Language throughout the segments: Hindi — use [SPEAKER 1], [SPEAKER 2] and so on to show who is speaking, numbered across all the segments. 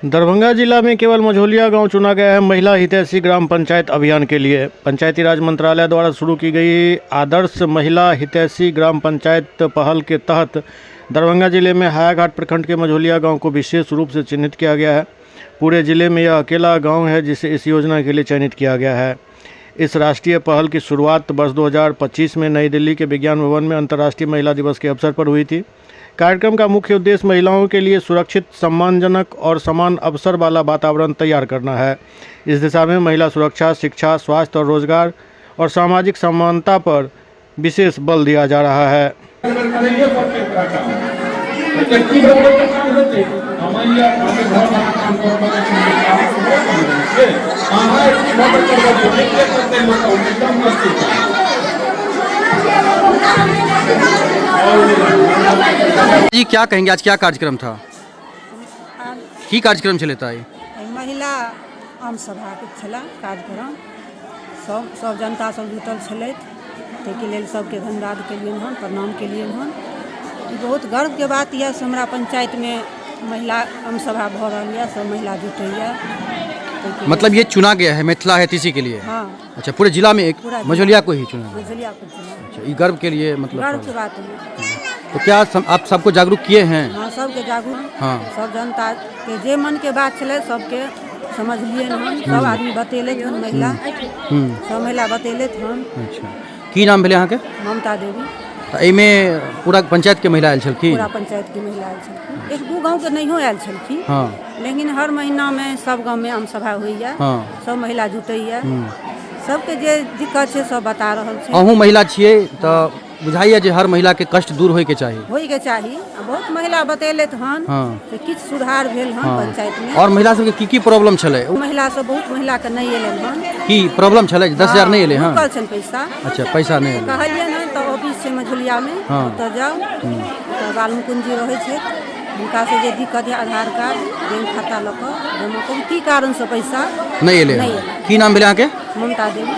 [SPEAKER 1] दरभंगा जिला में केवल मझौलिया गांव चुना गया है महिला हितैषी ग्राम पंचायत अभियान के लिए। पंचायती राज मंत्रालय द्वारा शुरू की गई आदर्श महिला हितैषी ग्राम पंचायत पहल के तहत दरभंगा जिले में हायाघाट प्रखंड के मझौलिया गांव को विशेष रूप से चिन्हित किया गया है। पूरे जिले में यह अकेला गाँव है जिसे इस योजना के लिए चयनित किया गया है। इस राष्ट्रीय पहल की शुरुआत वर्ष 2025 में नई दिल्ली के विज्ञान भवन में अंतर्राष्ट्रीय महिला दिवस के अवसर पर हुई थी। कार्यक्रम का मुख्य उद्देश्य महिलाओं के लिए सुरक्षित, सम्मानजनक और समान अवसर वाला वातावरण तैयार करना है। इस दिशा में महिला सुरक्षा, शिक्षा, स्वास्थ्य और रोजगार और सामाजिक समानता पर विशेष बल दिया जा रहा है।
[SPEAKER 2] जी क्या कहेंगे, आज क्या कार्यक्रम था? की कार्यक्रम चलता है?
[SPEAKER 3] महिला आम सभा के छला कार्यक्रम सब जनता सब जुटल छलैथ, ताहिके लेल सबके धन्यवाद केलियनि हन, प्रणाम केलियनि हन। ई बहुत गर्व के बात यऽ से हमरा पंचायत में महिला आम सभा भऽ रहल यऽ, सब महिला जुटैया।
[SPEAKER 2] मतलब ये चुना गया है मिथिला हितैषी के लिए?
[SPEAKER 3] हाँ।
[SPEAKER 2] अच्छा, पूरे जिला में एक मझौलिया को ही चुना?
[SPEAKER 3] मझौलिया को चुना।
[SPEAKER 2] अच्छा, ये गर्व के लिए मतलब
[SPEAKER 3] गर्व की बात है।
[SPEAKER 2] तो क्या आप सबको जागरूक किए हैं?
[SPEAKER 3] हाँ, सबके जागरूक।
[SPEAKER 2] हाँ,
[SPEAKER 3] सब जनता के जे मन के बात छलै सबके समझलिए हन, सब आदमी बतेले हन, महिला सब महिला बतेले हन।
[SPEAKER 2] अच्छा, की नाम भेले अहाँ के?
[SPEAKER 3] ममता देवी।
[SPEAKER 2] तो एमे पूरा पंचायत के महिला आयल छलखिन?
[SPEAKER 3] पूरा पंचायत के महिला आयल छलखिन। एक दू गाँव के नहियो आयल छलखिन।
[SPEAKER 2] हाँ।
[SPEAKER 3] लेकिन हर महीना में सब गाँव में आम सभा होइया।
[SPEAKER 2] हाँ।
[SPEAKER 3] सब महिला जुटैया। सबके जे दिक्कत है सब बता रहल छै।
[SPEAKER 2] अहूँ महिला छियै तो बुझाइए जे हर महिला के कष्ट दूर होय के चाहिए?
[SPEAKER 3] होय के चाहिए। बहुत महिला बतेले हन।
[SPEAKER 2] हाँ।
[SPEAKER 3] कि किछ सुधार भेल हन। हाँ। पंचायत में।
[SPEAKER 2] और महिला सबके की प्रॉब्लम छलै?
[SPEAKER 3] महिला सब बहुत महिला के नहीं एलन हन।
[SPEAKER 2] की प्रॉब्लम छलै? 10,000 नहीं एले? हाँ,
[SPEAKER 3] रुकल छन पैसा।
[SPEAKER 2] अच्छा, पैसा नहीं एले।
[SPEAKER 3] कहलिए न तो ऑफिस से मझौलिया में।
[SPEAKER 2] हाँ।
[SPEAKER 3] तो जाओ तो बालमुकुंद जी रहे छे, उनका से जे दिक्कत है आधार कार्ड, बैंक खाता लऽ कऽ जमा करू, की कारण से पैसा
[SPEAKER 2] नहीं एले? की नाम भेले अहाँ के?
[SPEAKER 3] ममता देवी।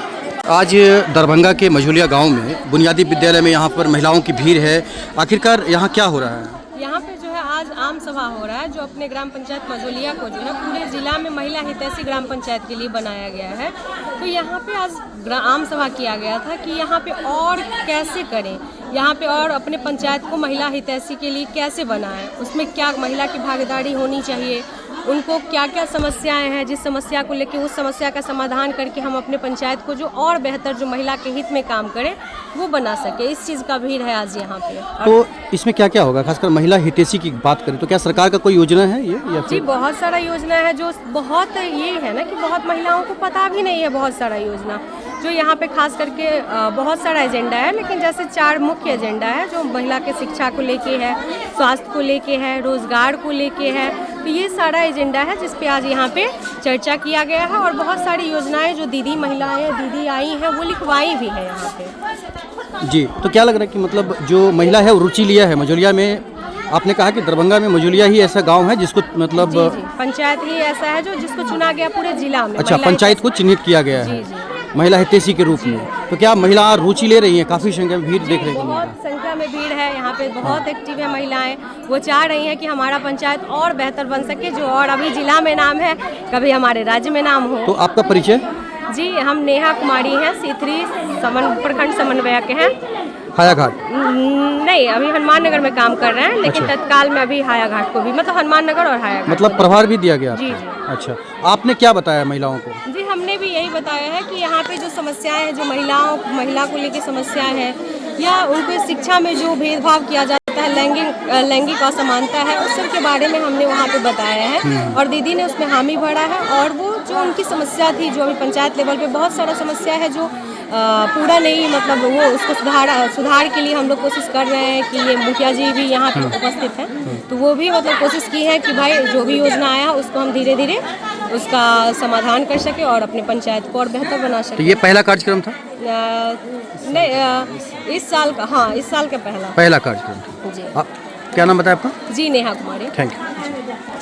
[SPEAKER 2] आज दरभंगा के मझौलिया गांव में बुनियादी विद्यालय में यहाँ पर महिलाओं की भीड़ है। आखिरकार यहाँ क्या हो रहा है?
[SPEAKER 4] यहाँ पे जो है आज आम सभा हो रहा है, जो अपने ग्राम पंचायत मझौलिया को जो है पूरे जिला में महिला हितैषी ग्राम पंचायत के लिए बनाया गया है। तो यहाँ पे आज आम सभा किया गया था कि यहाँ पे और कैसे करें, यहाँ पे और अपने पंचायत को महिला हितैषी के लिए कैसे बनाएं, उसमें क्या महिला की भागीदारी होनी चाहिए, उनको क्या क्या समस्याएं हैं, जिस समस्या को लेकर उस समस्या का समाधान करके हम अपने पंचायत को जो और बेहतर जो महिला के हित में काम करें वो बना सके, इस चीज़ का भीड़ है आज यहाँ पे।
[SPEAKER 2] तो इसमें क्या क्या होगा? खासकर महिला हितैषी की बात करें तो क्या सरकार का कोई योजना है ये या
[SPEAKER 4] जी बहुत सारा योजना है, जो बहुत ये है ना कि बहुत महिलाओं को पता भी नहीं है। बहुत सारा योजना जो यहाँ पे खास करके बहुत सारा एजेंडा है, लेकिन जैसे 4 मुख्य एजेंडा है जो महिला के शिक्षा को लेके है, स्वास्थ्य को लेके है, रोजगार को लेके है। तो ये सारा एजेंडा है जिस पे आज यहाँ पे चर्चा किया गया है और बहुत सारी योजनाएं जो दीदी महिलाएं दीदी आई हैं वो लिखवाई भी है यहाँ पे।
[SPEAKER 2] जी, तो क्या लग रहा है कि मतलब जो महिला है वो रुचि लिया है मझौलिया में? आपने कहा कि दरभंगा में मझौलिया ही ऐसा गांव है जिसको मतलब
[SPEAKER 4] जी, पंचायत ही ऐसा है जो जिसको चुना गया पूरे जिला में।
[SPEAKER 2] अच्छा, पंचायत को चिन्हित किया गया है महिला हितैषी के रूप में। तो क्या महिला रुचि ले रही हैं? काफी संख्या में भीड़ देख रहे हैं?
[SPEAKER 4] बहुत संख्या में भीड़ है यहाँ पे, बहुत एक्टिव है महिलाएं। वो चाह रही हैं कि हमारा पंचायत और बेहतर बन सके, जो और अभी जिला में नाम है कभी हमारे राज्य में नाम हो।
[SPEAKER 2] तो आपका परिचय?
[SPEAKER 4] जी, हम नेहा कुमारी हैं, C3 प्रखंड समन्वयक हैं।
[SPEAKER 2] हायाघाट?
[SPEAKER 4] नहीं, अभी हनुमान नगर में काम कर रहे हैं, लेकिन
[SPEAKER 2] अच्छा।
[SPEAKER 4] तत्काल में अभी हायाघाट को भी, मतलब हनुमान नगर और हायाघाट
[SPEAKER 2] मतलब प्रभार भी दिया गया?
[SPEAKER 4] जी जी।
[SPEAKER 2] अच्छा, आपने क्या बताया महिलाओं को?
[SPEAKER 4] जी, हमने भी यही बताया है कि यहाँ पे जो समस्याएं हैं, जो महिला को लेकर समस्याएं हैं या उनको शिक्षा में जो भेदभाव किया जाता है, लैंगिक असमानता है, उस सब के बारे में हमने वहाँ पे बताया है और दीदी ने उसमें हामी भरा है। और वो जो उनकी समस्या थी, जो अभी पंचायत लेवल पे बहुत सारा समस्या है जो पूरा नहीं, मतलब वो उसको सुधार के लिए हम लोग कोशिश कर रहे हैं कि ये मुखिया जी भी यहाँ पे उपस्थित हैं, तो वो भी मतलब कोशिश की है कि भाई जो भी योजना आया उसको हम धीरे धीरे उसका समाधान कर सके और अपने पंचायत को और बेहतर बना सके।
[SPEAKER 2] तो ये पहला कार्यक्रम था?
[SPEAKER 4] नहीं, इस साल का, हाँ इस साल का पहला
[SPEAKER 2] कार्यक्रम था।
[SPEAKER 4] जी।
[SPEAKER 2] क्या नाम बताया आपका?
[SPEAKER 4] जी, नेहा कुमारी।
[SPEAKER 2] Thank you.